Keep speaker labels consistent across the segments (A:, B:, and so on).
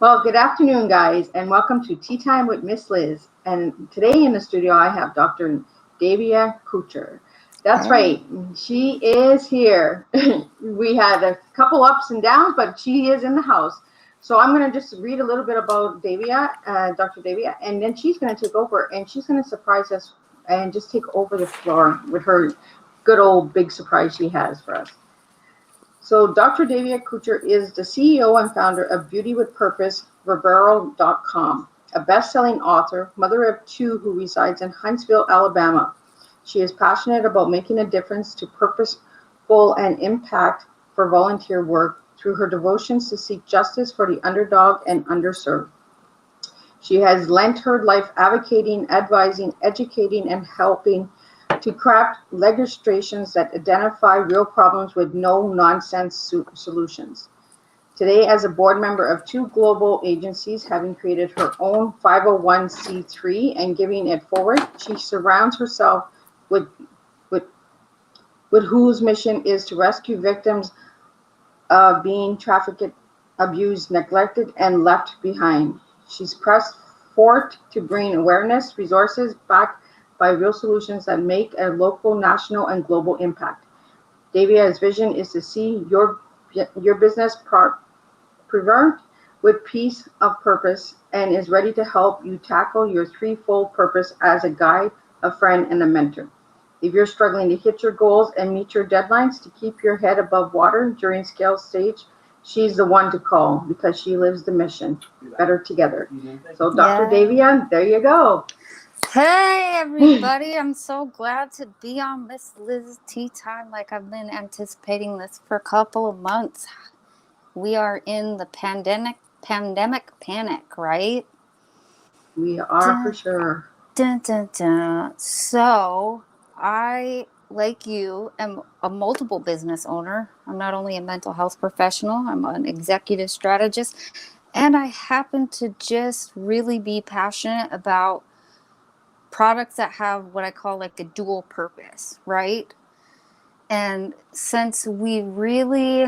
A: Well, good afternoon, guys, and welcome to Tea Time with Miss Liz. And today in the studio, I have Dr. Davia Coutcher. That's
B: Hey.
A: right, she is here. We had a couple ups and downs, but she is in the house. So I'm going to just read a little bit about Davia, Dr. Davia, and then she's going to take over and she's going to surprise us and just take over the floor with her good old big surprise she has for us. So Dr. Davia Coutcher is the CEO and founder of Beauty with Purpose, Resides.com, a best-selling author, mother of two who resides in Huntsville, Alabama. She is passionate about making a difference to purposeful and impact for volunteer work through her devotions to seek justice for the underdog and underserved. She has lent her life advocating, advising, educating, and helping to craft legislations that identify real problems with no-nonsense solutions. Today, as a board member of two global agencies, having created her own 501c3 and giving it forward, she surrounds herself with, with, with whose mission is to rescue victims of being trafficked, abused, neglected, and left behind. She's pressed forward to bring awareness, resources back by real solutions that make a local, national, and global impact. Davia's vision is to see your business preserved with peace of purpose and is ready to help you tackle your threefold purpose as a guide, a friend, and a mentor. If you're struggling to hit your goals and meet your deadlines to keep your head above water during scale stage, she's the one to call because she lives the mission. Better together. So, Dr.
B: Yeah.
A: Davia, there you go.
B: Hey, everybody. I'm so glad to be on Miss Liz's Tea Time. Like, I've been anticipating this for a couple of months. We are in the pandemic panic, right?
A: We are for sure.
B: Dun, dun, dun. So, I, like you, am a multiple business owner. I'm not only a mental health professional, I'm an executive strategist, and I happen to just really be passionate about products that have what I call like a dual purpose, right? And since we really,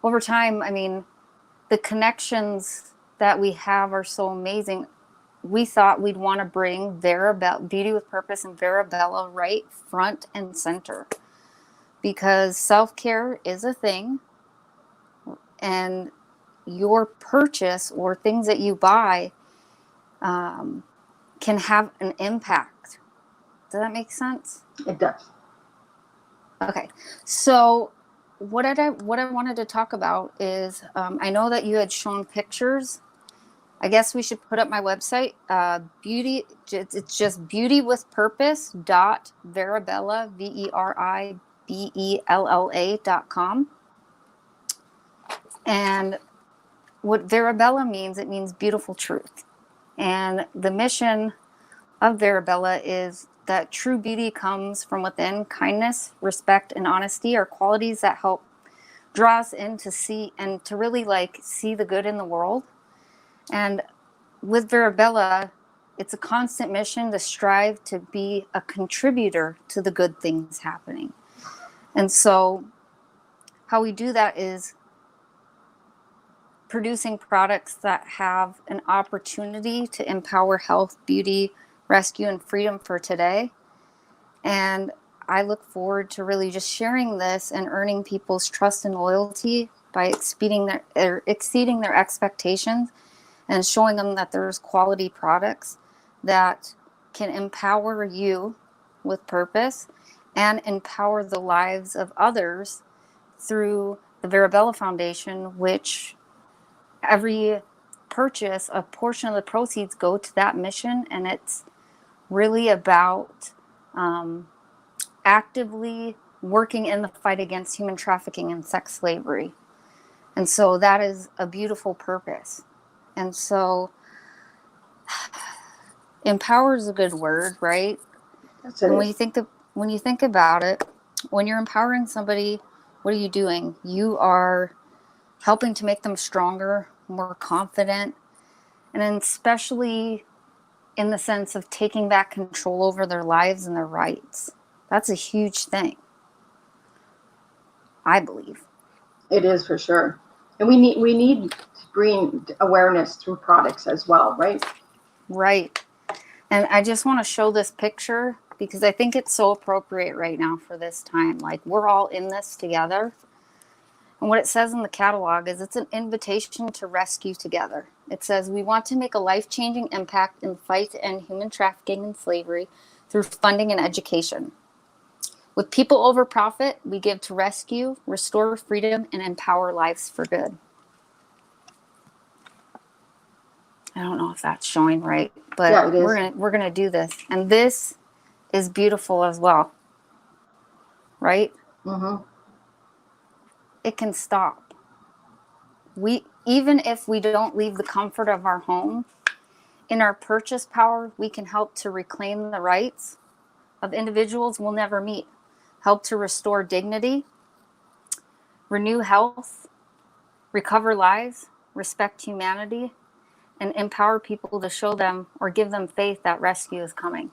B: over time, I mean, the connections that we have are so amazing. We thought we'd want to bring Beauty with Purpose and Vera right front and center because self-care is a thing, and your purchase or things that you buy can have an impact. Does that make sense?
A: It does.
B: Okay, so what I wanted to talk about is I know that you had shown pictures. I guess we should put up my website. Beauty. It's just beautywithpurpose.verabella VERIBELLA.com. And what Verabella means, it means beautiful truth. And the mission of Verabella is that true beauty comes from within. Kindness, respect, and honesty are qualities that help draw us in to see and to really like see the good in the world. And with Verabella, it's a constant mission to strive to be a contributor to the good things happening. And so how we do that is producing products that have an opportunity to empower health, beauty, rescue, and freedom for today. And I look forward to really just sharing this and earning people's trust and loyalty by exceeding their expectations and showing them that there's quality products that can empower you with purpose and empower the lives of others through the Verabella Foundation, which every purchase, a portion of the proceeds go to that mission. And it's really about actively working in the fight against human trafficking and sex slavery. And so that is a beautiful purpose. And so empower is a good word, right? And when you think about it, when you're empowering somebody, what are you doing? You are helping to make them stronger, more confident, and then especially in the sense of taking back control over their lives and their rights. That's a huge thing, I believe.
A: It is for sure. And we need bring awareness through products as well, right?
B: Right. And I just want to show this picture because I think it's so appropriate right now for this time. Like, we're all in this together. And what it says in the catalog is it's an invitation to rescue together. It says, we want to make a life-changing impact in the fight to end human trafficking and slavery through funding and education. With people over profit, we give to rescue, restore freedom, and empower lives for good. I don't know if that's showing right, but
A: Yeah, it is.
B: we're gonna do this. And this is beautiful as well, right?
A: Mm-hmm.
B: It can stop. Even if we don't leave the comfort of our home, in our purchase power, we can help to reclaim the rights of individuals we'll never meet, help to restore dignity, renew health, recover lives, respect humanity, and empower people to show them or give them faith that rescue is coming.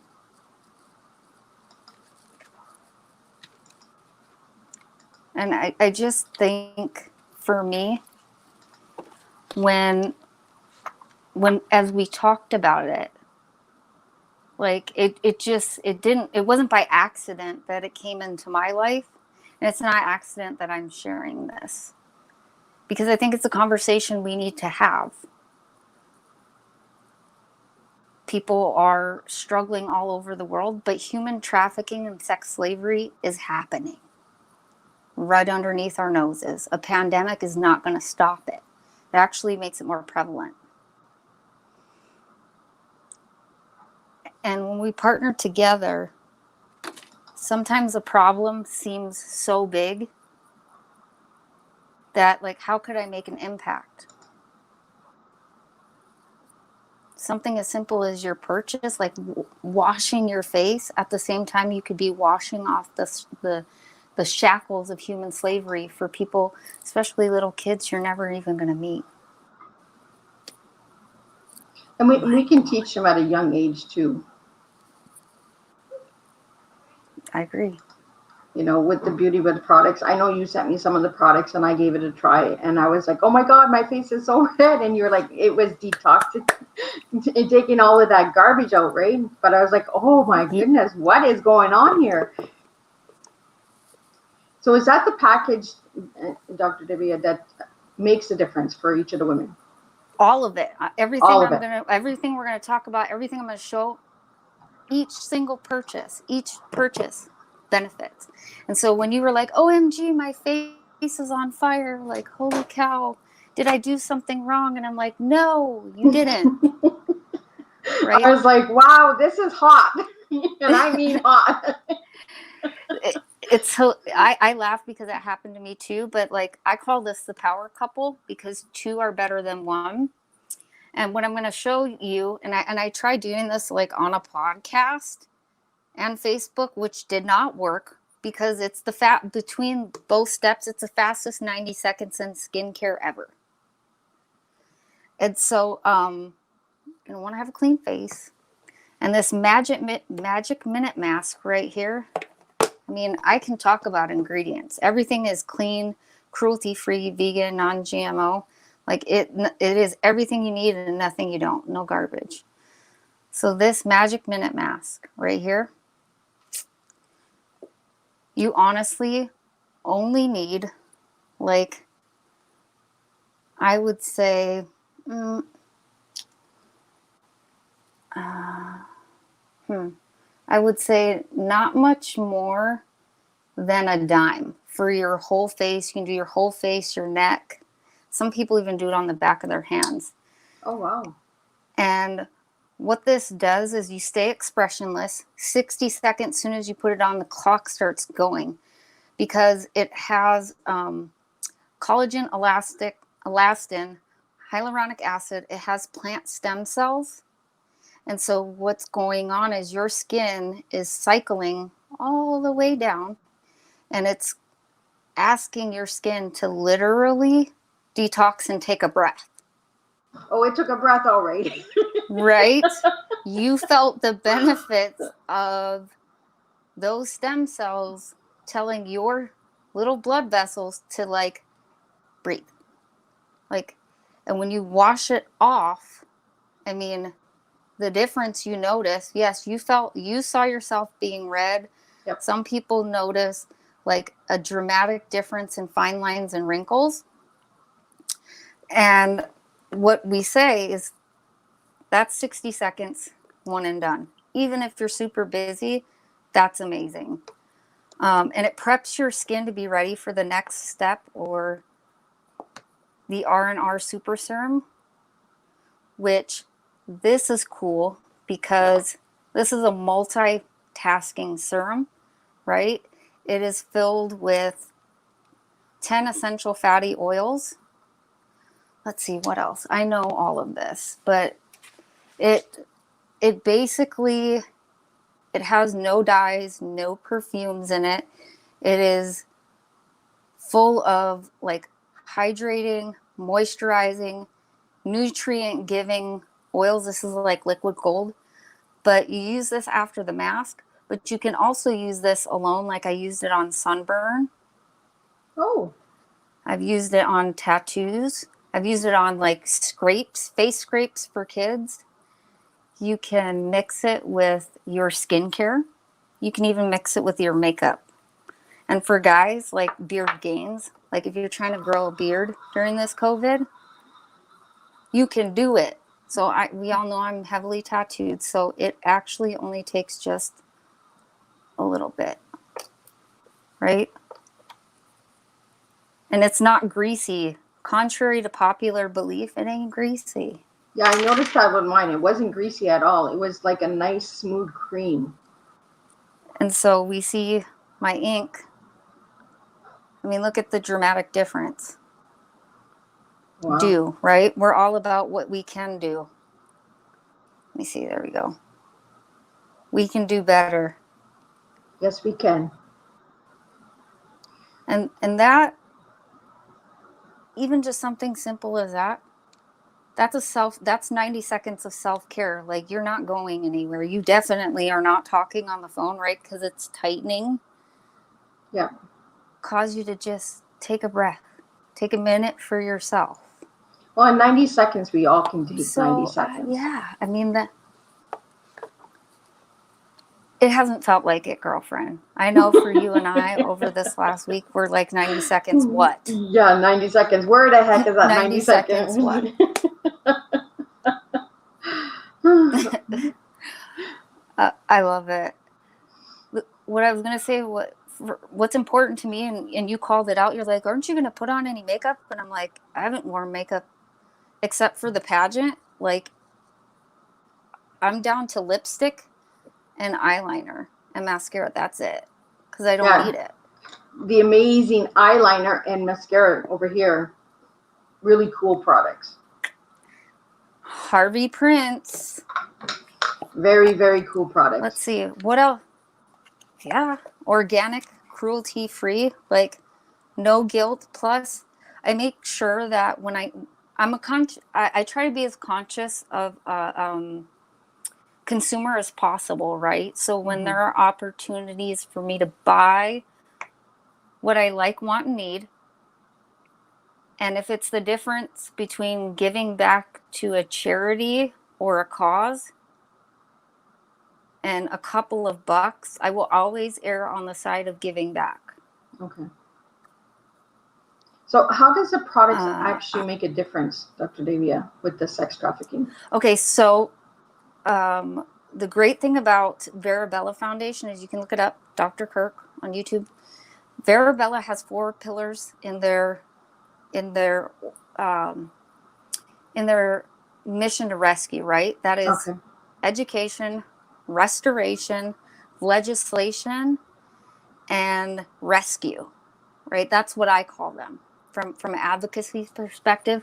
B: And I just think, for me, when as we talked about it, like it wasn't by accident that it came into my life, and it's not accident that I'm sharing this, because I think it's a conversation we need to have. People are struggling all over the world, but human trafficking and sex slavery is happening right underneath our noses. A pandemic is not going to stop it. It actually makes it more prevalent. And when we partner together, sometimes a problem seems so big that, like, how could I make an impact? Something as simple as your purchase, like washing your face, at the same time you could be washing off the shackles of human slavery for people, especially little kids you're never even going to meet.
A: And we can teach them at a young age too.
B: I agree.
A: You know, with the beauty with products. I know you sent me some of the products and I gave it a try and I was like, oh my God, my face is so red. And you're like, it was detoxing and taking all of that garbage out, right? But I was like, oh my goodness, what is going on here? So is that the package, Dr. Davia, that makes a difference for each of the women?
B: All of it. Everything
A: All of
B: everything we're going to talk about, everything I'm going to show, each purchase benefits. And so when you were like, OMG, my face is on fire, like, holy cow, did I do something wrong? And I'm like, no, you didn't. Right?
A: I was like, wow, this is hot. And I mean hot.
B: I laugh because that happened to me too, but like, I call this the power couple because two are better than one. And what I'm going to show you, and I tried doing this like on a podcast and Facebook, which did not work because it's between both steps, it's the fastest 90 seconds in skincare ever. And so, you want to have a clean face. And this magic minute mask right here, I mean, I can talk about ingredients. Everything is clean, cruelty-free, vegan, non-GMO. Like, it is everything you need and nothing you don't. No garbage. So this magic minute mask right here, you honestly only need, like, I would say, I would say not much more than a dime for your whole face. You can do your whole face, your neck. Some people even do it on the back of their hands.
A: Oh, wow.
B: And what this does is you stay expressionless. 60 seconds, as soon as you put it on, the clock starts going because it has collagen, elastin, hyaluronic acid. It has plant stem cells. And so what's going on is your skin is cycling all the way down, and it's asking your skin to literally detox and take a breath.
A: Oh, it took a breath already.
B: Right? You felt the benefits of those stem cells telling your little blood vessels to, like, breathe. Like, And when you wash it off, I mean, the difference you notice, yes, you saw yourself being red.
A: Yep.
B: Some people notice like a dramatic difference in fine lines and wrinkles. And what we say is that's 60 seconds, one and done. Even if you're super busy, that's amazing. And it preps your skin to be ready for the next step, or the R&R Super Serum, which this is cool because this is a multitasking serum, right? It is filled with 10 essential fatty oils. Let's see what else. I know all of this, but it basically, it has no dyes, no perfumes in it. It is full of like hydrating, moisturizing, nutrient giving oils. This is like liquid gold, but you use this after the mask, but you can also use this alone. Like I used it on sunburn.
A: Oh.
B: I've used it on tattoos. I've used it on like scrapes, face scrapes for kids. You can mix it with your skincare. You can even mix it with your makeup. And for guys, like beard gains, like if you're trying to grow a beard during this COVID, you can do it. So we all know I'm heavily tattooed, so it actually only takes just a little bit, right? And it's not greasy. Contrary to popular belief, it ain't greasy.
A: Yeah, I noticed that with mine. It wasn't greasy at all. It was like a nice, smooth cream.
B: And so we see my ink. I mean, look at the dramatic difference.
A: Wow.
B: Right? We're all about what we can do. Let me see. There we go. We can do better.
A: Yes, we can.
B: And that, even just something simple as that, that's 90 seconds of self-care. Like you're not going anywhere. You definitely are not talking on the phone, right? Because it's tightening.
A: Yeah.
B: Cause you to just take a breath. Take a minute for yourself.
A: Well, in 90 seconds, we all can take 90 seconds.
B: Yeah. I mean, it hasn't felt like it, girlfriend. I know for you and I over this last week, we're like 90 seconds what?
A: Yeah, 90 seconds. Where the heck is that 90 seconds?
B: What? I love it. What I was going to say, what's important to me, and you called it out, you're like, aren't you going to put on any makeup? And I'm like, I haven't worn makeup except for the pageant. Like, I'm down to lipstick and eyeliner and mascara. That's it. Because I don't need it.
A: The amazing eyeliner and mascara over here. Really cool products.
B: Harvey Prince.
A: Very, very cool products.
B: Let's see. What else? Yeah. Organic, cruelty-free, like no guilt. Plus, I make sure that when I try to be as conscious of consumer as possible, right? So when there are opportunities for me to buy what I like, want, and need, and if it's the difference between giving back to a charity or a cause and a couple of bucks, I will always err on the side of giving back.
A: Okay. So how does the products actually make a difference, Dr. Davia, with the sex trafficking?
B: Okay, so the great thing about Vera Foundation is you can look it up, Dr. Kirk on YouTube. Vera has 4 pillars in their mission to rescue, right? That is education, restoration, legislation, and rescue, right? That's what I call them from an advocacy perspective.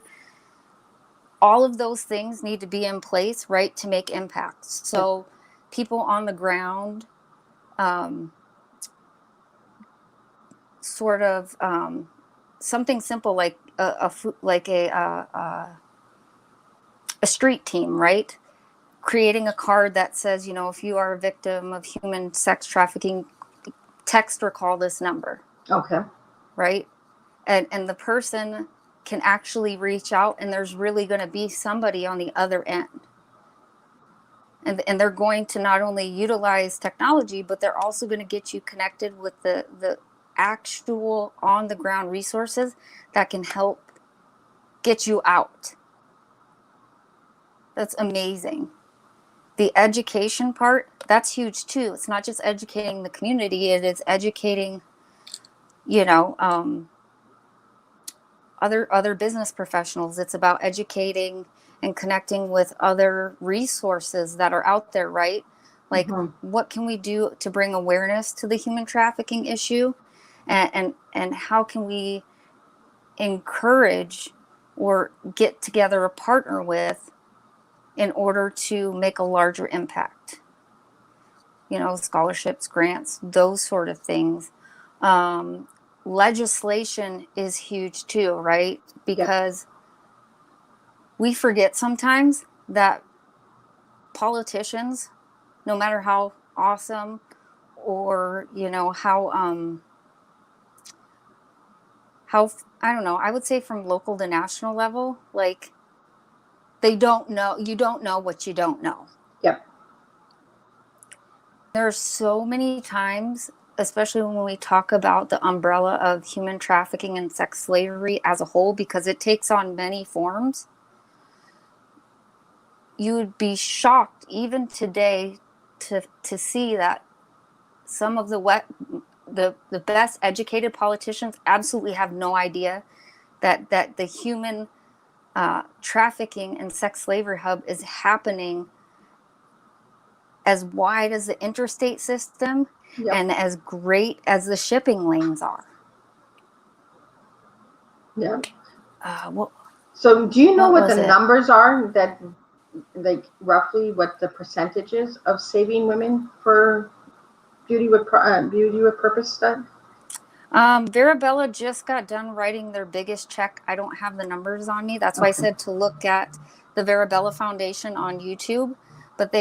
B: All of those things need to be in place, right, to make impacts. So people on the ground, something simple like a street team, right? Creating a card that says, if you are a victim of human sex trafficking, text or call this number.
A: Okay.
B: Right? And the person can actually reach out, and there's really going to be somebody on the other end. And they're going to not only utilize technology, but they're also going to get you connected with the actual on the ground resources that can help get you out. That's amazing. The education part, that's huge too. It's not just educating the community, it is educating, you know, other business professionals. It's about educating and connecting with other resources that are out there, right? Like, what can we do to bring awareness to the human trafficking issue, and how can we encourage or get together a partner with in order to make a larger impact? You know, scholarships, grants, those sort of things. Legislation is huge too, right? Because we forget sometimes that politicians, no matter how awesome or, you know, how I don't know, I would say from local to national level, like, they don't know, you don't know what you don't know.
A: Yep.
B: There are so many times, especially when we talk about the umbrella of human trafficking and sex slavery as a whole, because it takes on many forms. You would be shocked even today to see that some of the best educated politicians absolutely have no idea that the human trafficking and sex slavery hub is happening as wide as the interstate system and as great as the shipping lanes are.
A: Yeah.
B: Well,
A: so do you know what the
B: it?
A: numbers are, that, like, roughly what the percentages of saving women for Beauty with Purpose stuff?
B: Vera just got done writing their biggest check. I don't have the numbers on me. That's why I said to look at the Vera Foundation on YouTube. But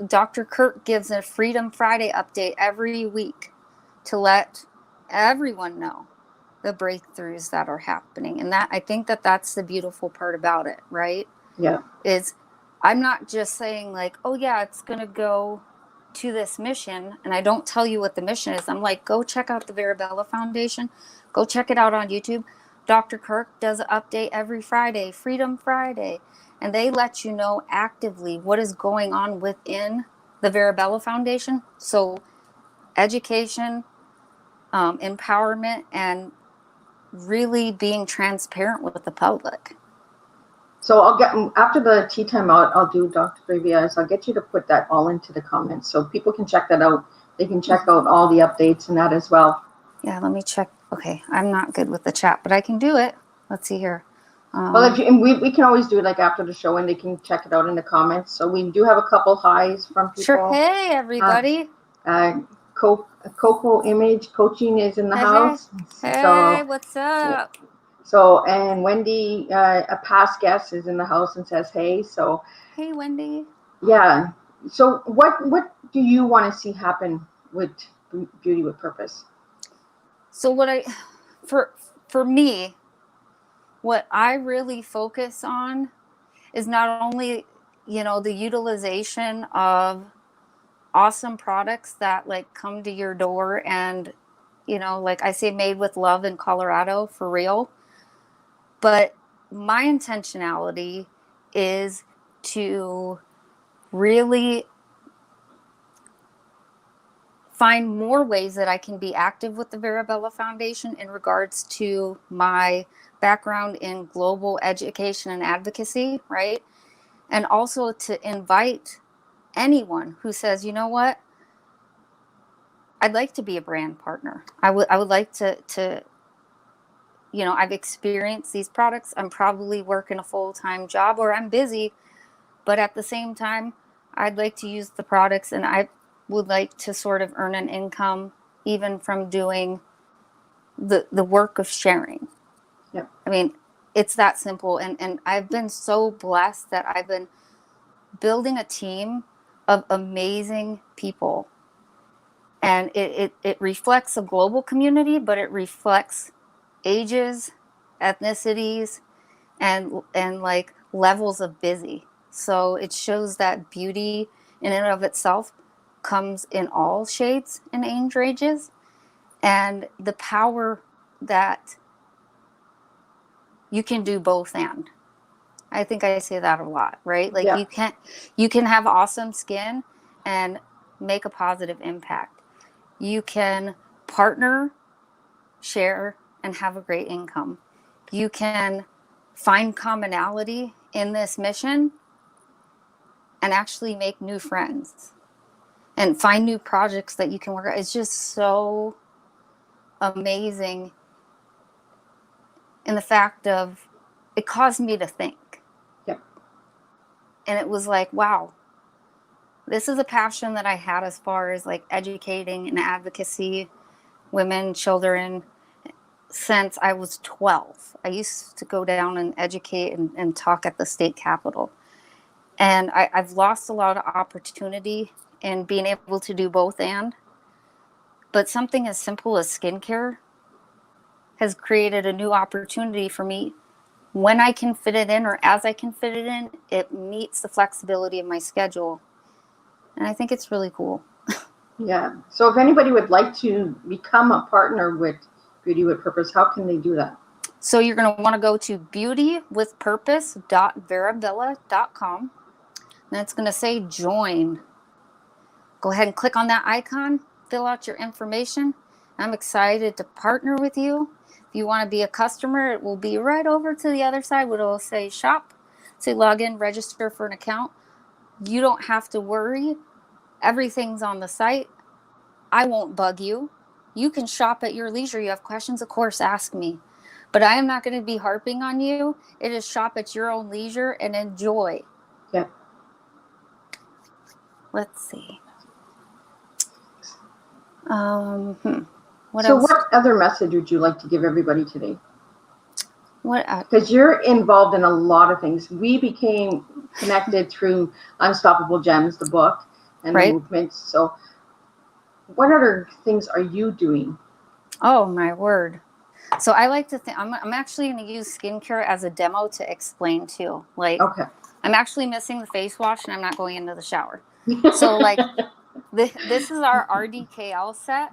B: Dr. Kirk gives a Freedom Friday update every week to let everyone know the breakthroughs that are happening. And I think that's the beautiful part about it, right?
A: Yeah.
B: Is I'm not just saying like, oh yeah, it's going to go to this mission, and I don't tell you what the mission is. I'm like, go check out the Vera Foundation. Go check it out on YouTube. Dr. Kirk does an update every Friday, Freedom Friday. And they let you know actively what is going on within the Vera Foundation. So education, empowerment, and really being transparent with the public.
A: So I'll get, after the tea time out, I'll do Dr. Davia. I'll get you to put that all into the comments so people can check that out. They can check out all the updates and that as well.
B: Yeah, let me check. Okay, I'm not good with the chat, but I can do it. Let's see here.
A: Well, and we can always do it like after the show, and they can check it out in the comments. So we do have a couple highs from people.
B: Sure. Hey, everybody.
A: Coco Image Coaching is in the house.
B: Hey, what's up?
A: So, and Wendy, a past guest, is in the house and says, hey. So,
B: hey, Wendy.
A: Yeah. So what do you want to see happen with Beauty with Purpose?
B: So for me, what I really focus on is not only, you know, the utilization of awesome products that like come to your door and, you know, like I say, made with love in Colorado, for real. But my intentionality is to really find more ways that I can be active with the Vera Foundation in regards to my background in global education and advocacy, right? And also to invite anyone who says, you know what, I'd like to be a brand partner. I would like to, you know, I've experienced these products. I'm probably working a full-time job or I'm busy, but at the same time, I'd like to use the products, and I would like to sort of earn an income even from doing the work of sharing.
A: Yep.
B: I mean, it's that simple. And I've been so blessed that I've been building a team of amazing people. And it reflects a global community, but it reflects ages, ethnicities, and like levels of busy. So it shows that beauty in and of itself comes in all shades and age ranges, and the power that you can do both. And I think I say that a lot, right? Like
A: Yeah.
B: you can have awesome skin and make a positive impact. You can partner, share, and have a great income. You can find commonality in this mission and actually make new friends and find new projects that you can work on. It's just so amazing in the fact of it caused me to think.
A: Yep.
B: And it was like, wow, this is a passion that I had as far as like educating and advocacy, women, children, since I was 12. I used to go down and educate and talk at the state capitol. And I've lost a lot of opportunity in being able to do both. But something as simple as skincare has created a new opportunity for me. When I can fit it in, or as I can fit it in, it meets the flexibility of my schedule. And I think it's really cool.
A: Yeah. So if anybody would like to become a partner with Beauty with Purpose, how can they do that?
B: So you're going to want to go to beautywithpurpose.veravilla.com. And it's going to say join. Go ahead and click on that icon, fill out your information. I'm excited to partner with you. If you want to be a customer, it will be right over to the other side where it will say shop. Say log in, register for an account. You don't have to worry. Everything's on the site. I won't bug you. You can shop at your leisure. You have questions, of course, ask me. But I am not going to be harping on you. It is shop at your own leisure and enjoy.
A: Yeah.
B: Let's see. What
A: So
B: else?
A: what other message would you like to give everybody today?
B: What?
A: Because you're involved in a lot of things. We became connected through Unstoppable Gems, the book, and
B: Right.
A: the movements. So what other things are you doing?
B: Oh, my word. So I like to think, I'm actually going to use skincare as a demo to explain too. Like,
A: Okay.
B: I'm actually missing the face wash and I'm not going into the shower. So like, this is our RDKL set.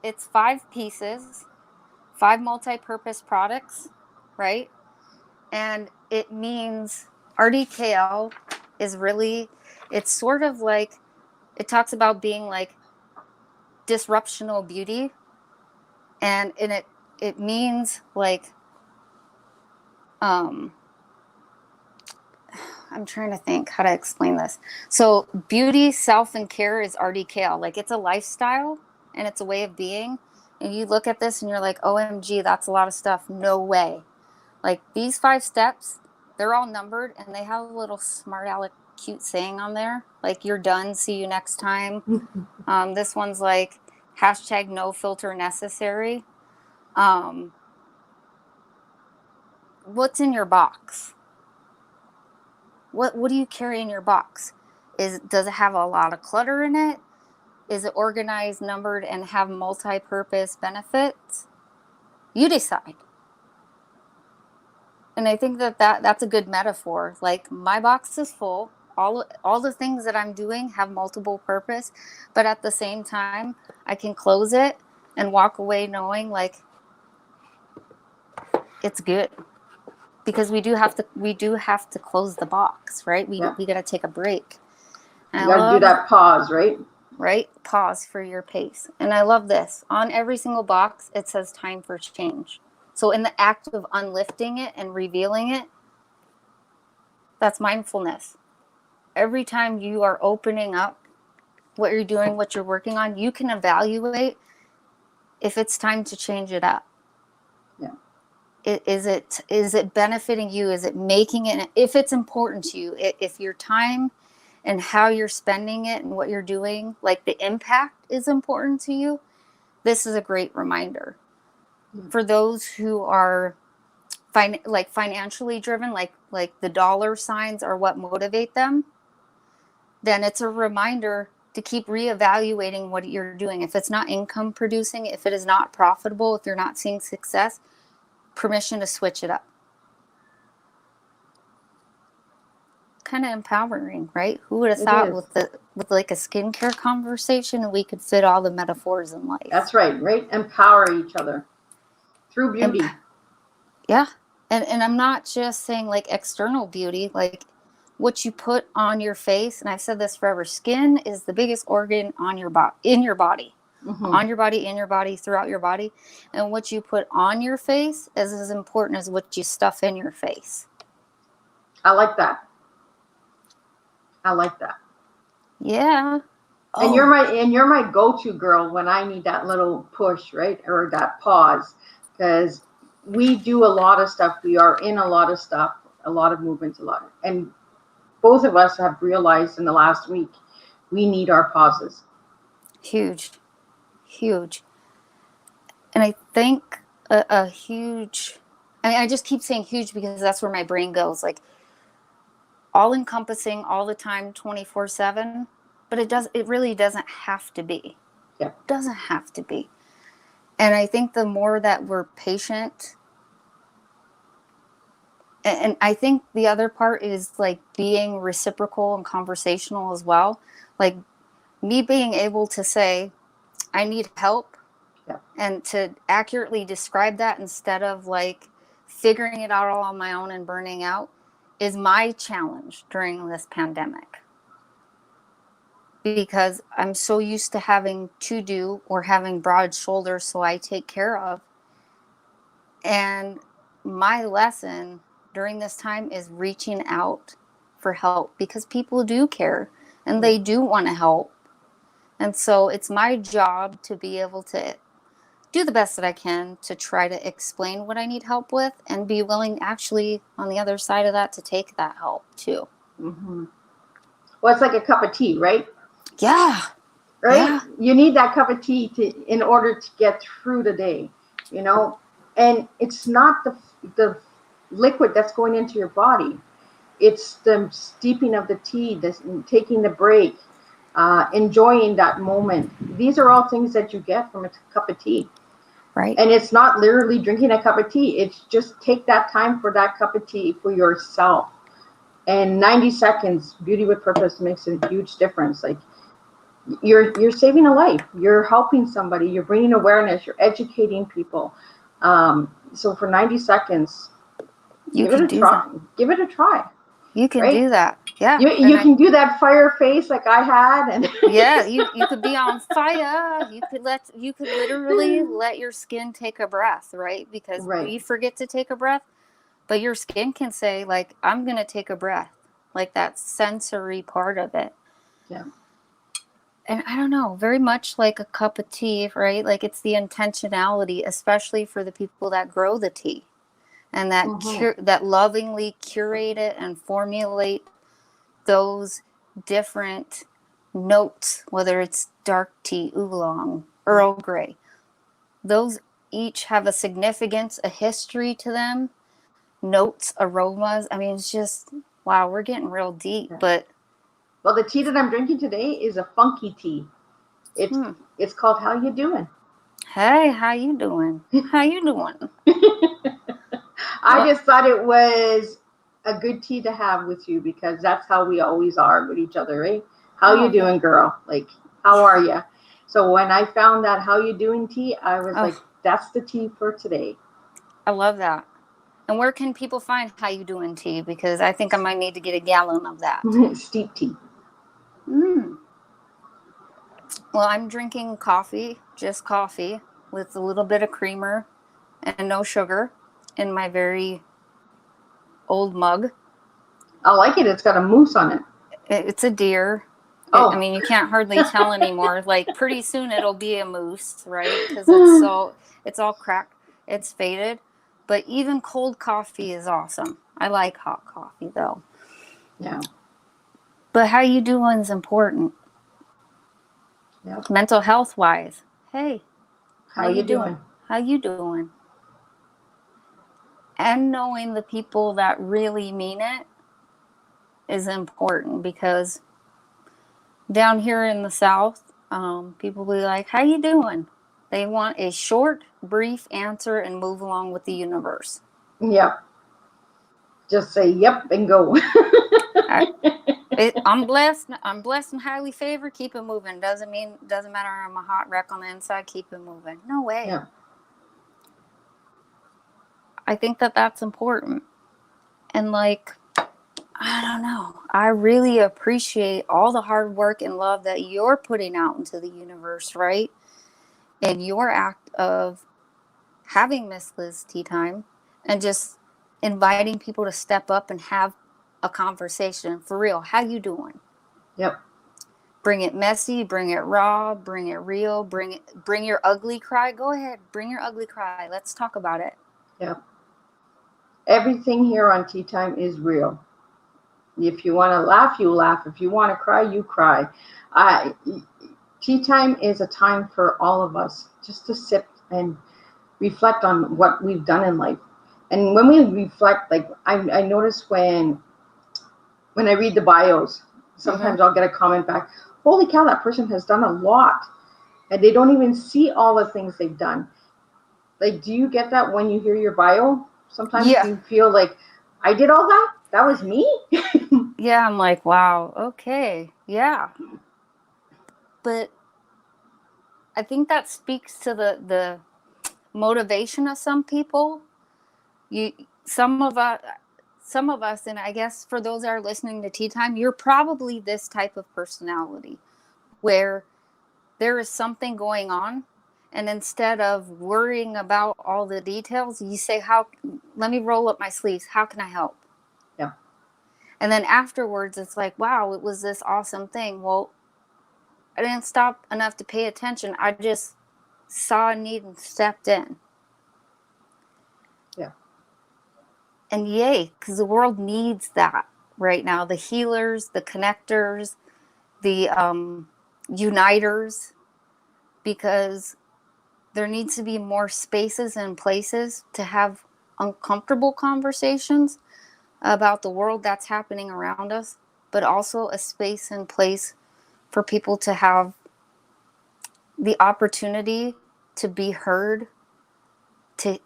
B: It's 5 pieces, 5 multi-purpose products, right? And it means RDKL is really, it's sort of like, it talks about being like disruptional beauty. And it means like, I'm trying to think how to explain this. So beauty, self, and care is RDKL. Like it's a lifestyle and it's a way of being. And you look at this and you're like, OMG, that's a lot of stuff. No way. Like these 5 steps, they're all numbered and they have a little smart aleck cute saying on there. Like you're done. See you next time. This one's like hashtag no filter necessary. What's in your box? What do you carry in your box? Does it have a lot of clutter in it? Is it organized, numbered, and have multi-purpose benefits? You decide. And I think that's a good metaphor. Like my box is full. All the things that I'm doing have multiple purpose, but at the same time, I can close it and walk away knowing like it's good. Because we do have to close the box, right? We got to take a break.
A: You got to do that pause, right?
B: Right? Pause for your pace. And I love this. On every single box, it says time for change. So in the act of unlifting it and revealing it, that's mindfulness. Every time you are opening up what you're doing, what you're working on, you can evaluate if it's time to change it up.
A: Yeah.
B: Is it benefiting you? Is it making it, if it's important to you, if your time and how you're spending it and what you're doing, like the impact is important to you, this is a great reminder. For those who are financially driven, like the dollar signs are what motivate them, then it's a reminder to keep reevaluating what you're doing. If it's not income producing, if it is not profitable, if you're not seeing success, permission to switch it up. kind of empowering, right? Who would have
A: It
B: thought
A: is.
B: with like a skincare conversation we could fit all the metaphors in life?
A: That's right, right? Empower each other through beauty.
B: Yeah. And I'm not just saying like external beauty, like what you put on your face, and I've said this forever, skin is the biggest organ on your in your body. On your body, in your body, throughout your body. And what you put on your face is as important as what you stuff in your face.
A: I like that. I like that.
B: Yeah.
A: And you're my go-to girl when I need that little push, right? Or that pause. Because we do a lot of stuff. We are in a lot of stuff, a lot of movements, and both of us have realized in the last week we need our pauses.
B: Huge. And I think a huge, I mean, I just keep saying huge because that's where my brain goes, like all encompassing all the time, 24/7, but it really doesn't have to be.
A: Yeah.
B: It doesn't have to be. And I think the more that we're patient, and I think the other part is like being reciprocal and conversational as well. Like me being able to say, I need help.
A: Yeah.
B: And to accurately describe that instead of like figuring it out all on my own and burning out is my challenge during this pandemic. Because I'm so used to having to do or having broad shoulders so I take care of. And my lesson during this time is reaching out for help because people do care and they do want to help. And so it's my job to be able to do the best that I can to try to explain what I need help with and be willing actually on the other side of that to take that help too.
A: Mm-hmm. Well, it's like a cup of tea, right?
B: Yeah.
A: Right?
B: Yeah.
A: You need that cup of tea in order to get through the day, you know? And it's not the liquid that's going into your body. It's the steeping of the tea, taking the break, enjoying that moment. These are all things that you get from a cup of tea.
B: Right.
A: And it's not literally drinking a cup of tea. It's just take that time for that cup of tea for yourself. And 90 seconds, Beauty with Purpose makes a huge difference. Like you're saving a life. You're helping somebody. You're bringing awareness. You're educating people. So for 90 seconds, give it a try. Give it a try.
B: You can do that. Yeah.
A: You can do that fire face like I had, and
B: yeah, you could be on fire. You could literally let your skin take a breath, right? Because we forget to take a breath, but your skin can say like, I'm going to take a breath, like that sensory part of it.
A: Yeah.
B: And I don't know, very much like a cup of tea, right? Like it's the intentionality, especially for the people that grow the tea and that that lovingly curate it and formulate those different notes, whether it's dark tea, oolong, Earl Grey. Those each have a significance, a history to them, notes, aromas. I mean, it's just, wow, we're getting real deep, but.
A: Well, the tea that I'm drinking today is a funky tea. It's called How You Doing?
B: Hey, how you doing? How you doing?
A: I just thought it was a good tea to have with you because that's how we always are with each other, right? How you doing, girl? Like, how are you? So when I found that How You Doing tea, I was like, that's the tea for today.
B: I love that. And where can people find How You Doing tea? Because I think I might need to get a gallon of that.
A: Steep tea.
B: Well, I'm drinking coffee, just coffee, with a little bit of creamer and no sugar in my very old mug.
A: I like it. It's got a moose on it.
B: It's a deer. I mean, you can't hardly tell anymore. Like pretty soon it'll be a moose, right? Because it's all cracked. It's faded. But even cold coffee is awesome. I like hot coffee though.
A: Yeah.
B: But how you doing is important.
A: Yep.
B: Mental health wise. Hey,
A: how you doing?
B: How you doing? And knowing the people that really mean it is important because down here in the South, people be like, how you doing? They want a short, brief answer and move along with the universe.
A: Yep. Just say yep and go.
B: I'm blessed. I'm blessed and highly favored. Keep it moving. Doesn't matter. I'm a hot wreck on the inside. Keep it moving. No way.
A: Yeah.
B: I think that that's important. And like, I don't know. I really appreciate all the hard work and love that you're putting out into the universe, right? And your act of having Miss Liz Teatime and just inviting people to step up and have a conversation. For real, how you doing?
A: Yep.
B: Bring it messy, bring it raw, bring it real, bring your ugly cry. Go ahead, bring your ugly cry. Let's talk about it.
A: Yep. Everything here on Tea Time is real. If you want to laugh, you laugh. If you want to cry, you cry. Tea Time is a time for all of us just to sit and reflect on what we've done in life. And when we reflect, like I notice when I read the bios, sometimes I'll get a comment back, holy cow, that person has done a lot. And they don't even see all the things they've done. Like, do you get that when you hear your bio? Sometimes you feel like, I did all that? That was me?
B: Yeah, I'm like, wow, okay, yeah. But I think that speaks to the motivation of some people. Some of us, and I guess for those that are listening to Tea Time, you're probably this type of personality where there is something going on, and instead of worrying about all the details, you say, let me roll up my sleeves. How can I help?
A: Yeah.
B: And then afterwards, it's like, wow, it was this awesome thing. Well, I didn't stop enough to pay attention. I just saw a need and stepped in.
A: Yeah.
B: And yay, because the world needs that right now. The healers, the connectors, the uniters, because there needs to be more spaces and places to have uncomfortable conversations about the world that's happening around us, but also a space and place for people to have the opportunity to be heard,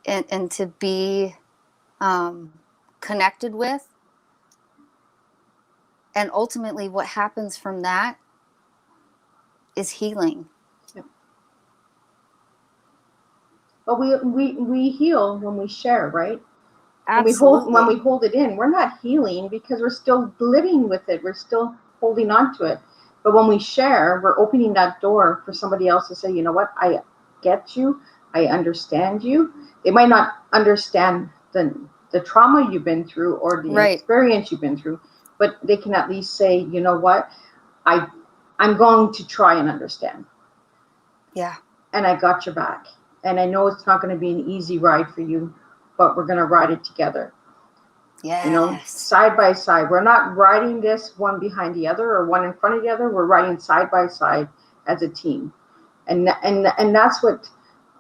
B: and to be connected with. And ultimately what happens from that is healing.
A: Yeah. But we heal when we share, right?
B: Absolutely.
A: When we hold it in, we're not healing because we're still living with it. We're still holding on to it. But when we share, we're opening that door for somebody else to say, you know what, I get you. I understand you. They might not understand the trauma you've been through or the experience you've been through, but they can at least say, you know what, I'm going to try and understand.
B: Yeah.
A: And I got your back. And I know it's not going to be an easy ride for you, but we're going to ride it together.
B: Yes.
A: You know, side by side. We're not riding this one behind the other or one in front of the other. We're riding side by side as a team. And that's what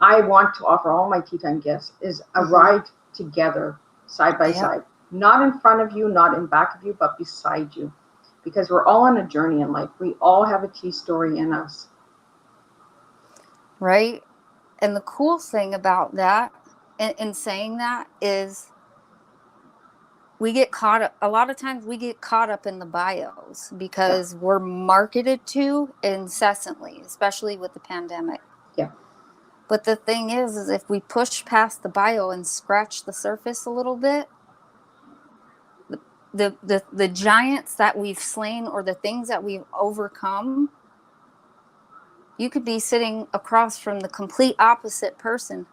A: I want to offer all my Tea Time guests is a ride together, side by side. Not in front of you, not in back of you, but beside you. Because we're all on a journey in life. We all have a tea story in us.
B: Right? And the cool thing about that, in saying that, is we get caught up, a lot of times we get caught up in the bios because we're marketed to incessantly, especially with the pandemic.
A: Yeah.
B: But the thing is if we push past the bio and scratch the surface a little bit, the giants that we've slain or the things that we've overcome, you could be sitting across from the complete opposite person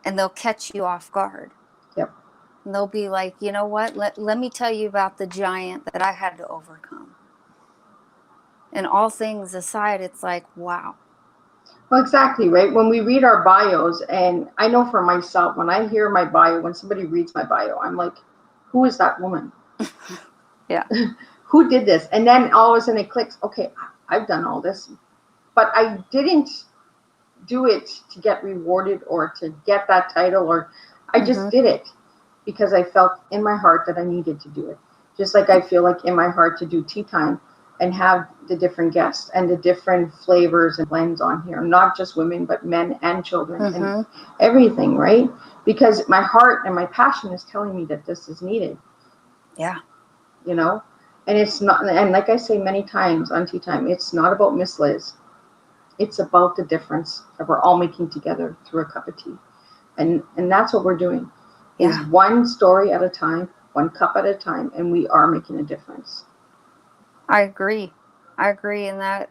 B: and they'll catch you off guard.
A: Yep.
B: And they'll be like, you know what? Let me tell you about the giant that I had to overcome. And all things aside, it's like, wow.
A: Well, exactly, right? When we read our bios, and I know for myself, when I hear my bio, when somebody reads my bio, I'm like, who is that woman?
B: Yeah.
A: Who did this? And then all of a sudden it clicks, okay, I've done all this. But I didn't do it to get rewarded or to get that title, or I just did it because I felt in my heart that I needed to do it. Just like I feel like in my heart to do Tea Time and have the different guests and the different flavors and blends on here, not just women, but men and children and everything, right? Because my heart and my passion is telling me that this is needed.
B: Yeah.
A: You know? And it's not, and like I say many times on Teatime, it's not about Miss Liz. It's about the difference that we're all making together through a cup of tea. And that's what we're doing, is
B: Yeah.
A: one story at a time, one cup at a time, and we are making a difference.
B: I agree. I agree in that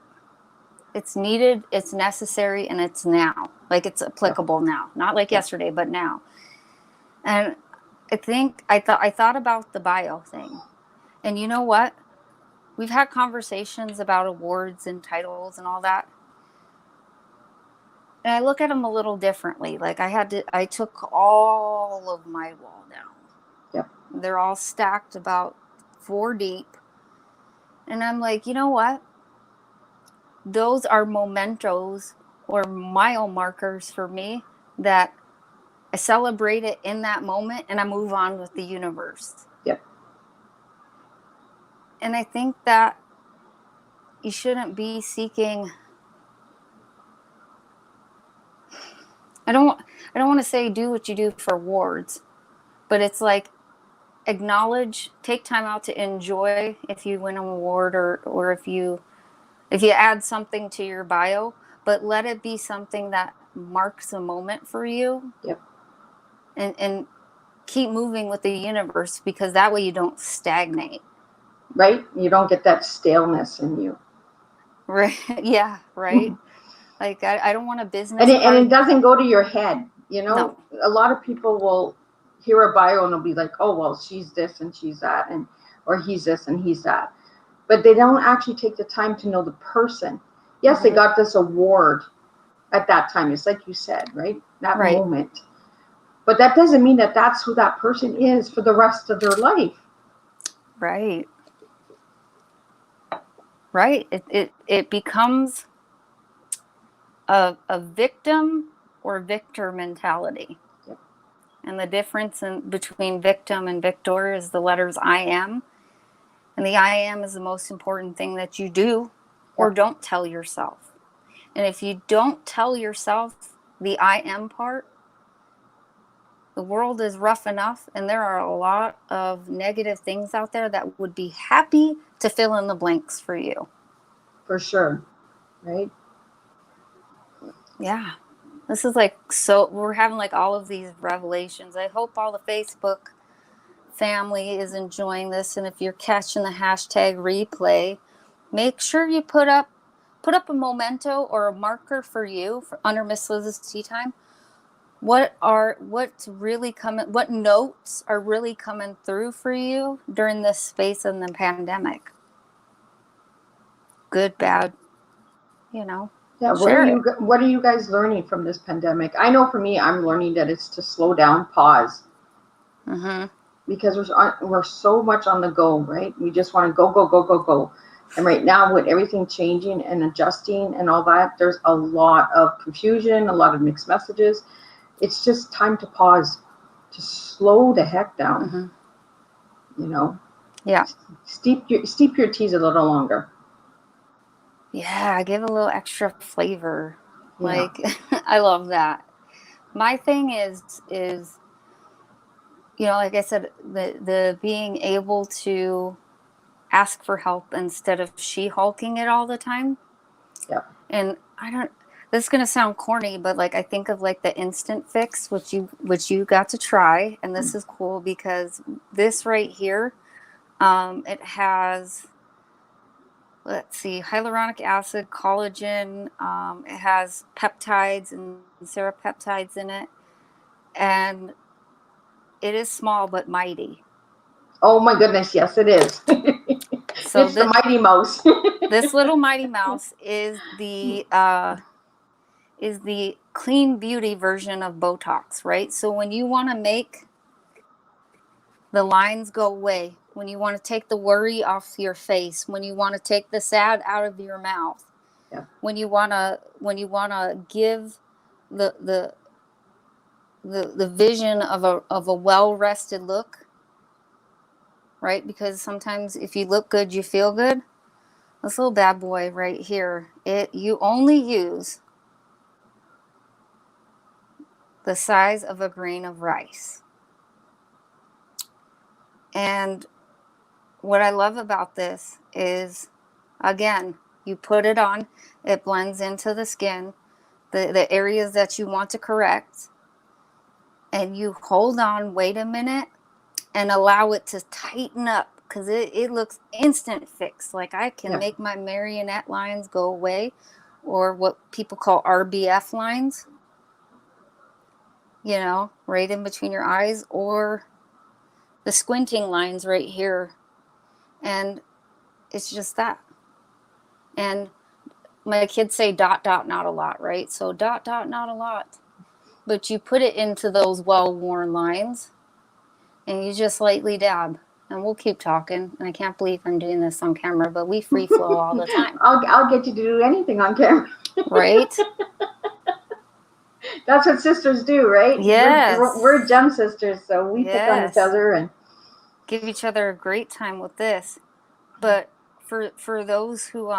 B: it's needed, it's necessary, and it's now. Like it's applicable now. Not like yesterday, but now. And I think I thought about the bio thing. And you know what? We've had conversations about awards and titles and all that. And I look at them a little differently. Like I took all of my wall down.
A: Yep.
B: They're all stacked about 4 deep. And I'm like, you know what? Those are mementos or mile markers for me that I celebrate it in that moment and I move on with the universe.
A: Yep.
B: And I think that you shouldn't be seeking, I don't want to say do what you do for awards, but it's like acknowledge, take time out to enjoy if you win an award or if you add something to your bio, but let it be something that marks a moment for you.
A: Yep.
B: And keep moving with the universe, because that way you don't stagnate.
A: Right? You don't get that staleness in you.
B: Right. Yeah. Right. Like I don't want a business
A: And
B: card.
A: it doesn't go to your head. You know,
B: No.
A: a lot of people will hear a bio and they'll be like, oh, well, she's this and she's that, and or he's this and he's that. But they don't actually take the time to know the person. Yes, they got this award at that time. It's like you said, right? That
B: Right.
A: moment. But that doesn't mean that that's who that person is for the rest of their life.
B: Right. Right. It becomes a victim or victor mentality.
A: Yep.
B: And the difference between victim and victor is the letters I am. And the I am is the most important thing that you do or don't tell yourself. And if you don't tell yourself the I am part, the world is rough enough, and there are a lot of negative things out there that would be happy to fill in the blanks for you.
A: For sure. Right?
B: Yeah. This is like, so we're having like all of these revelations. I hope all the Facebook family is enjoying this. And if you're catching the hashtag replay, make sure you put up a memento or a marker for you for under Miss Liz's Teatime. What's really coming, what notes are really coming through for you during this space in the pandemic? Good, bad, you know.
A: Yeah, what are you guys learning from this pandemic? I know for me, I'm learning that it's to slow down, pause. Because we're so much on the go, right? We just want to go, go, go, go, go. And right now, with everything changing and adjusting and all that, there's a lot of confusion, a lot of mixed messages. It's just time to pause, to slow the heck down. You know?
B: Yeah.
A: Steep your teas a little longer.
B: Yeah, give a little extra flavor.
A: Yeah.
B: Like, I love that. My thing is, like I said, the being able to ask for help instead of she-hulking it all the time.
A: Yeah.
B: And this is going to sound corny, but like I think of like the instant fix, which you got to try. And this is cool because this right here, it has, let's see, hyaluronic acid, collagen. It has peptides and serapeptides in it. And it is small but mighty.
A: Oh my goodness, yes, it is.
B: So
A: it's the Mighty Mouse.
B: This little Mighty Mouse is the clean beauty version of Botox, right? So when you want to make the lines go away, when you want to take the worry off your face, when you want to take the sad out of your mouth, when you want to give the vision of a well-rested look, right? Because sometimes if you look good, you feel good. This little bad boy right here, you only use the size of a grain of rice. And what I love about this is, again, you put it on, it blends into the skin, the areas that you want to correct, and you hold on, wait a minute, and allow it to tighten up, because it looks instant fix. Like I can make my marionette lines go away, or what people call RBF lines, you know, right in between your eyes, or the squinting lines right here. And it's just that. And my kids say dot, dot, not a lot, right? So dot, dot, not a lot. But you put it into those well-worn lines and you just lightly dab. And we'll keep talking. And I can't believe I'm doing this on camera, but we free flow all the time.
A: I'll get you to do anything on camera.
B: Right?
A: That's what sisters do, right?
B: Yes.
A: We're gem sisters, so we pick on each other and
B: give each other a great time with this. But for those who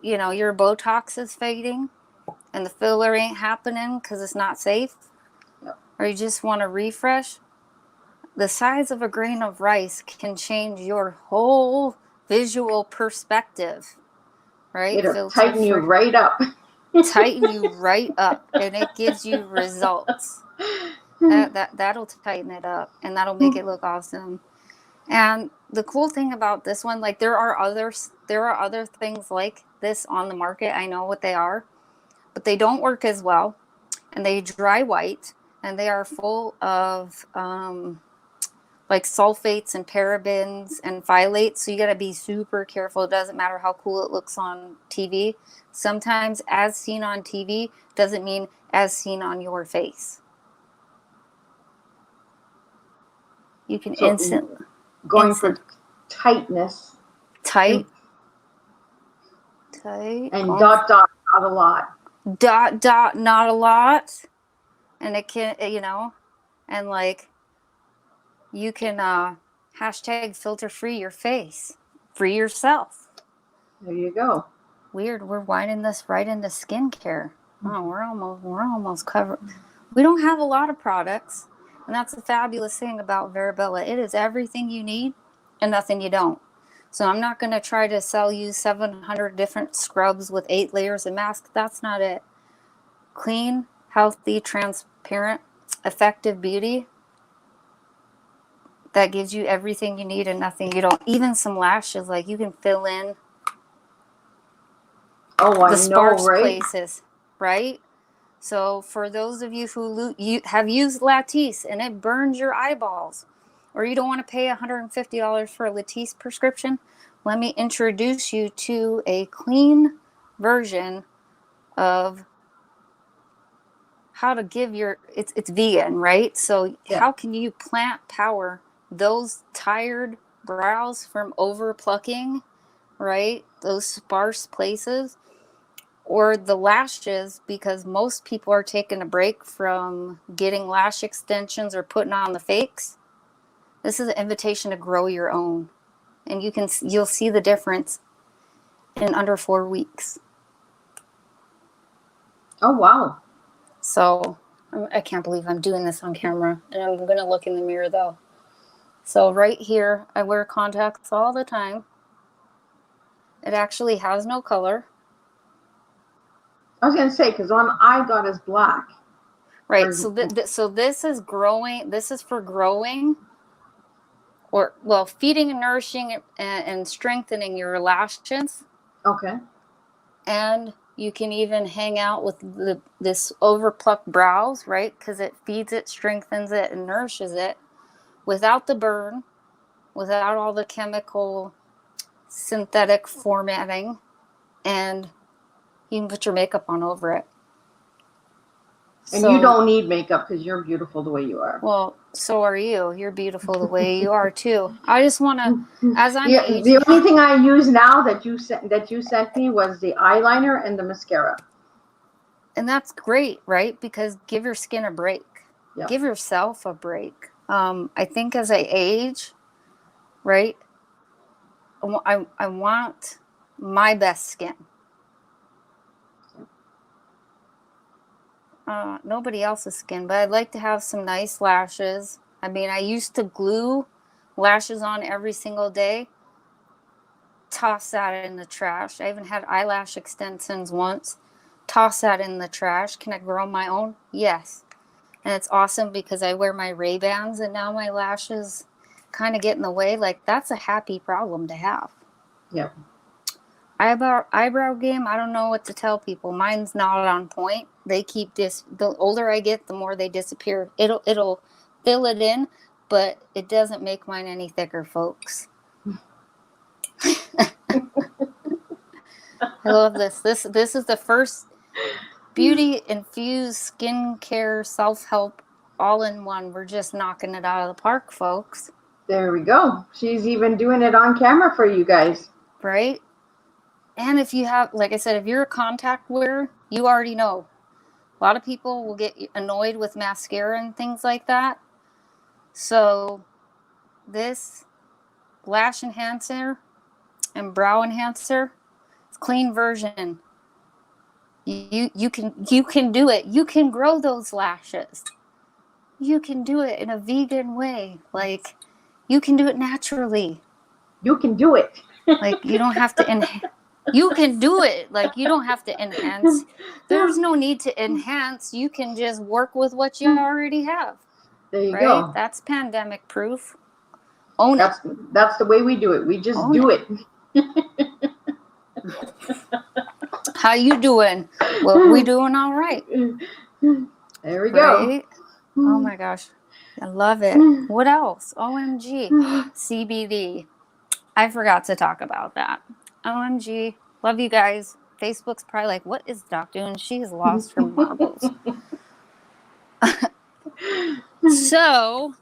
B: you know, your Botox is fading and the filler ain't happening because it's not safe, or you just want to refresh, the size of a grain of rice can change your whole visual perspective, right?
A: it'll tighten you right up.
B: Tighten you right up, and it gives you results. That'll tighten it up, and that'll make it look awesome. And the cool thing about this one, like there are other things like this on the market. I know what they are, but they don't work as well, and they dry white, and they are full of like sulfates and parabens and phthalates. So you got to be super careful. It doesn't matter how cool it looks on TV. Sometimes as seen on TV doesn't mean as seen on your face. You can instantly
A: for tightness.
B: Tight.
A: And dot, dot, not a lot.
B: Dot, dot, not a lot. And it can, you know, and like you can hashtag filter free your face. Free yourself.
A: There you go.
B: Weird. We're winding this right into skincare. Oh, we're almost covered. We don't have a lot of products. And that's the fabulous thing about Verabella. It is everything you need and nothing you don't. So I'm not going to try to sell you 700 different scrubs with 8 layers of mask. That's not it. Clean, healthy, transparent, effective beauty that gives you everything you need and nothing you don't. Even some lashes, like you can fill in the sparse places, right? So for those of you who have used Latisse and it burns your eyeballs, or you don't want to pay $150 for a Latisse prescription, let me introduce you to a clean version of how to give your, it's vegan, right? So how can you plant power those tired brows from over plucking, right? Those sparse places, or the lashes, because most people are taking a break from getting lash extensions or putting on the fakes. This is an invitation to grow your own, and you'll see the difference in under 4 weeks.
A: Oh wow.
B: So I can't believe I'm doing this on camera, and I'm going to look in the mirror though. So right here, I wear contacts all the time. It actually has no color.
A: I was going to say, because one I got is black.
B: Right. So this is growing. This is for growing, or well, feeding and nourishing and strengthening your lashes.
A: Okay.
B: And you can even hang out with this overplucked brows, right? Because it feeds it, strengthens it, and nourishes it without the burn, without all the chemical synthetic formatting, and you can put your makeup on over it.
A: And you don't need makeup because you're beautiful the way you are.
B: Well, so are you. You're beautiful the way you are too. I just want to, as I'm aging,
A: the only thing I use now that you sent me was the eyeliner and the mascara.
B: And that's great, right? Because give your skin a break. Yep. Give yourself a break. I think as I age, right, I want my best skin. Nobody else's skin, but I'd like to have some nice lashes. I mean, I used to glue lashes on every single day, toss that in the trash. I even had eyelash extensions once. Toss that in the trash. Can I grow my own? Yes. And it's awesome because I wear my Ray-Bans and now my lashes kind of get in the way. Like, that's a happy problem to have.
A: Yep.
B: Eyebrow game, I don't know what to tell people. Mine's not on point. They keep the older I get, the more they disappear. It'll fill it in, but it doesn't make mine any thicker, folks. I love this. This is the first beauty infused skincare self-help all in one. We're just knocking it out of the park, folks.
A: There we go. She's even doing it on camera for you guys.
B: Right? And if you have, like I said, if you're a contact wearer, you already know. A lot of people will get annoyed with mascara and things like that. So this Lash Enhancer and Brow Enhancer, it's clean version. You can do it. You can grow those lashes. You can do it in a vegan way. Like, you can do it naturally.
A: You can do it.
B: Like, you don't have to you can do it. Like, you don't have to enhance. There's no need to enhance. You can just work with what you already have.
A: There you
B: right?
A: go.
B: That's pandemic proof. Own
A: it. That's the way we do it. We just do it.
B: How you doing? Well, we doing all right.
A: There we go.
B: Right? Oh my gosh. I love it. What else? OMG. CBD. I forgot to talk about that. OMG. Love you guys. Facebook's probably like, what is Doc doing? She has lost her marbles. So,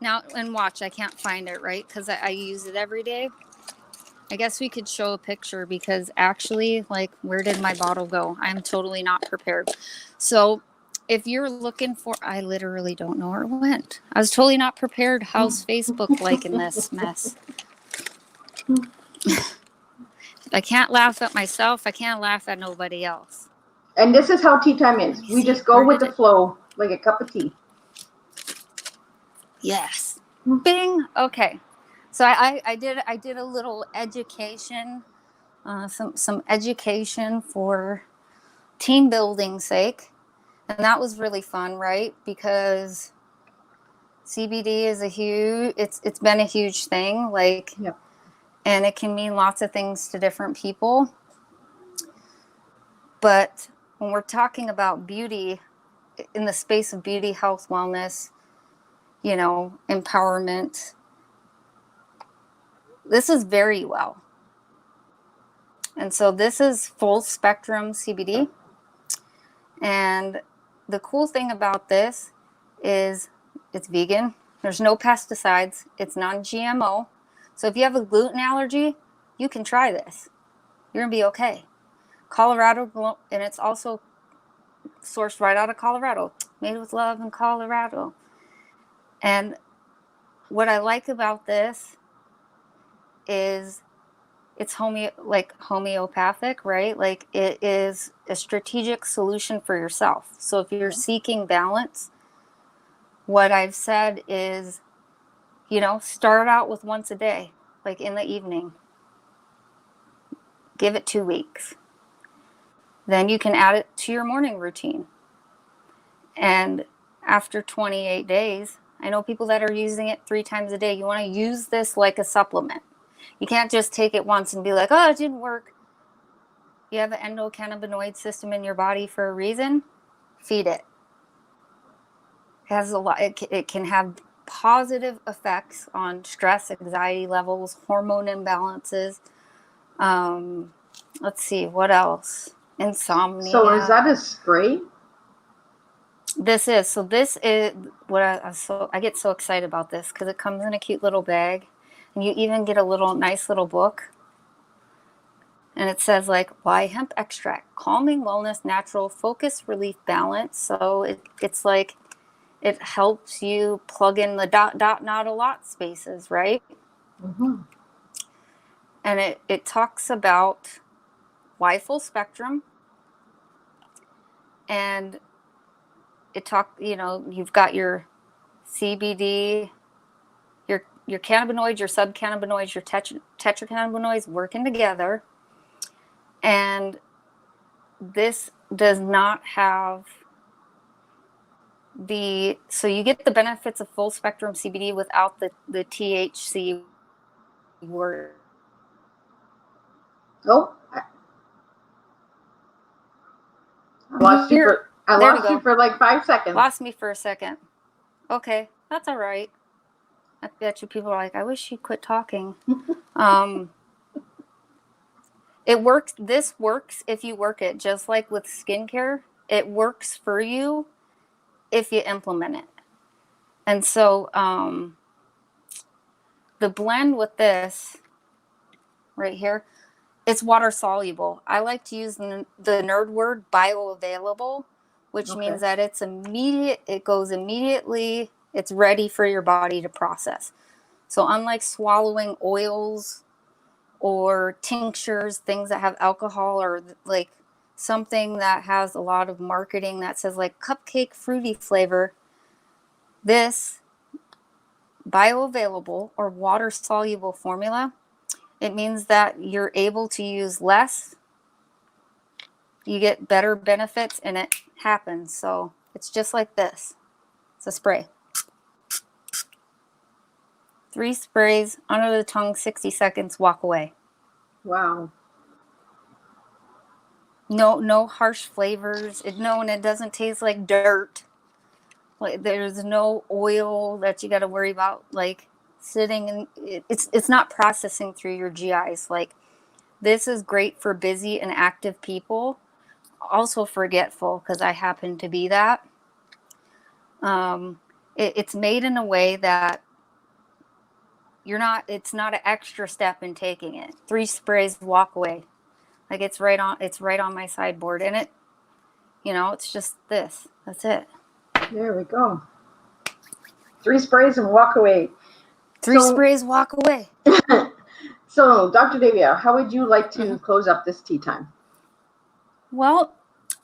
B: now, and watch, I can't find it, right? Because I use it every day. I guess we could show a picture because actually, like, where did my bottle go? I'm totally not prepared. So, if you're looking for, I literally don't know where it went. I was totally not prepared. How's Facebook liking this mess? I can't laugh at myself. I can't laugh at nobody else.
A: And this is how tea time is. We just go with the flow, like a cup of tea.
B: Yes. Bing. Okay. So I did a little education, some education for team building sake, and that was really fun, right? Because CBD is it's been a huge thing, like,
A: yep.
B: And it can mean lots of things to different people. But when we're talking about beauty, in the space of beauty, health, wellness, empowerment, this is very well. And so this is full spectrum CBD. And the cool thing about this is it's vegan. There's no pesticides. It's non-GMO. So if you have a gluten allergy, you can try this. You're going to be okay. Colorado, and it's also sourced right out of Colorado. Made with love in Colorado. And what I like about this is it's homeopathic, right? Like, it is a strategic solution for yourself. So if you're seeking balance, what I've said is, start out with once a day, like in the evening. Give it 2 weeks. Then you can add it to your morning routine. And after 28 days, I know people that are using it 3 times a day. You want to use this like a supplement. You can't just take it once and be like, oh, it didn't work. You have an endocannabinoid system in your body for a reason. Feed it. It has a lot. It can have positive effects on stress, anxiety levels, hormone imbalances. Let's see, what else? Insomnia.
A: So is that a spray?
B: This is what I get so excited about this because it comes in a cute little bag, and you even get a nice little book, and it says like why hemp extract, calming, wellness, natural, focus, relief, balance. So it's like it helps you plug in the dot not a lot spaces, right?
A: Mm-hmm.
B: And it talks about why full spectrum, and you've got your CBD, your your cannabinoids, your subcannabinoids, your tetracannabinoids working together. And this does not have so you get the benefits of full spectrum CBD without the THC word.
A: Oh, I lost you for like 5 seconds.
B: Lost me for a second. Okay, that's all right. I bet you people are like, I wish she'd quit talking. It works. This works if you work it, just like with skincare. It works for you if you implement it. And so the blend with this right here, it's water soluble. I like to use the nerd word bioavailable, which means that it's immediate. It goes immediately. It's ready for your body to process. So unlike swallowing oils or tinctures, things that have alcohol, or like something that has a lot of marketing that says like cupcake fruity flavor, this bioavailable or water soluble formula, it means that you're able to use less, you get better benefits, and it happens. So it's just like this. It's a spray. 3 sprays under the tongue, 60 seconds, walk away.
A: Wow.
B: No harsh flavors. And it doesn't taste like dirt. Like there's no oil that you got to worry about like sitting in. It's not processing through your GIs. Like this is great for busy and active people. Also forgetful, because I happen to be that. It's made in a way that it's not an extra step in taking it. 3 sprays, walk away. Like it's right on my sideboard, and it, it's just this. That's it.
A: There we go. 3 sprays and walk away.
B: 3 sprays, walk away.
A: So, Dr. Davia, how would you like to close up this tea time?
B: Well,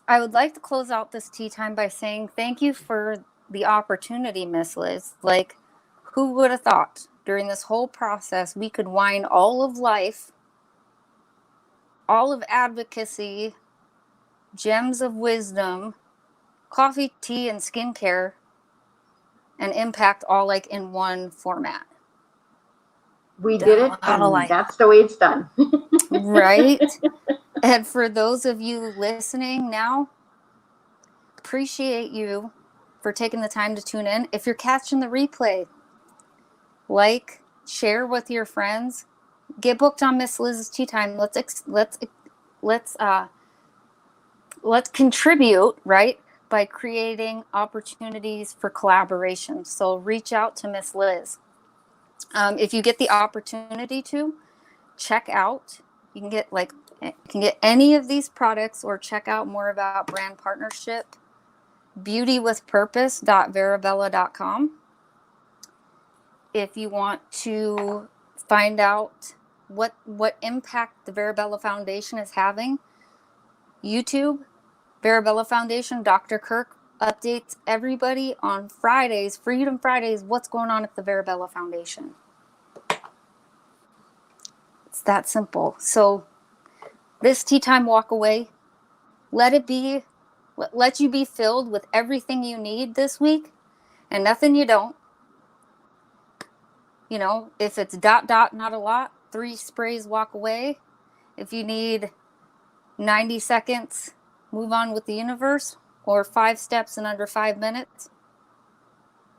B: I would like to close out this tea time by saying thank you for the opportunity, Miss Liz. Like, who would have thought during this whole process we could wind all of life, all of advocacy, gems of wisdom, coffee, tea, and skincare, and impact all like in one format.
A: We did it, and that's the way it's done.
B: Right? And for those of you listening now, appreciate you for taking the time to tune in. If you're catching the replay, share with your friends, get booked on Miss Liz's Tea Time. Let's contribute, right, by creating opportunities for collaboration. So reach out to Miss Liz. If you get the opportunity to check out, you can get any of these products, or check out more about brand partnership, beautywithpurpose.verabella.com. If you want to find out what impact the Verabella Foundation is having, YouTube, Verabella Foundation, Dr. Kirk updates everybody on Fridays, Freedom Fridays, what's going on at the Verabella Foundation. It's that simple. So this tea time walk away, let you be filled with everything you need this week and nothing you don't. If it's ... not a lot, 3 sprays, walk away. If you need 90 seconds, move on with the universe, or 5 steps in under 5 minutes,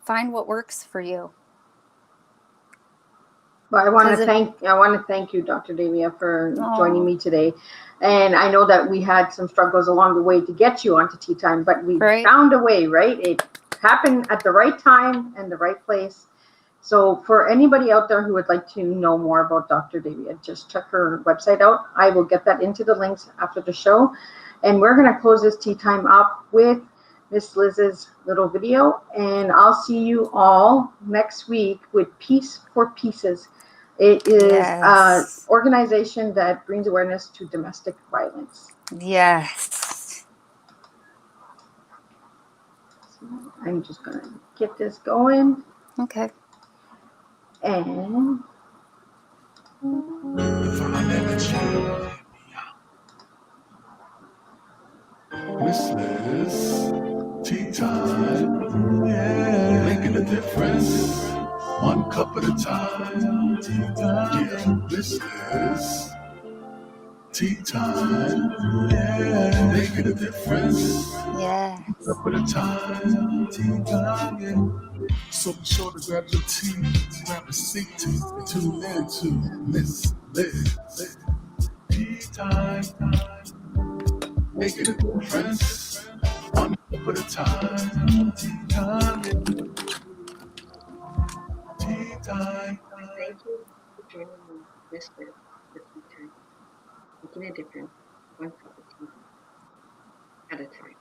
B: find what works for you.
A: Well, I want to thank you, Dr. Davia, for joining me today. And I know that we had some struggles along the way to get you onto Tea Time, but we found a way, right? It happened at the right time and the right place. So for anybody out there who would like to know more about Dr. Davia, just check her website out. I will get that into the links after the show. And we're going to close this tea time up with Miss Liz's little video. And I'll see you all next week with Peace for Pieces. It is an organization that brings awareness to domestic violence.
B: Yes.
A: So I'm just going to get this going.
B: Okay.
A: And
C: Mrs. Tea time, yeah, making a difference, one cup at a time. Tea time, yeah, this is tea time, yeah, making a difference,
B: Yes.
C: cup at a time. Tea time, yeah. So be sure to grab your tea, grab a seat, and tune in to Miss Liz. Tea time, making a difference, one cup at a time. Tea time, yeah. Tea time.
D: Thank you for joining me, Miss Liz, for Tea Time, making a difference, one cup of tea at a time.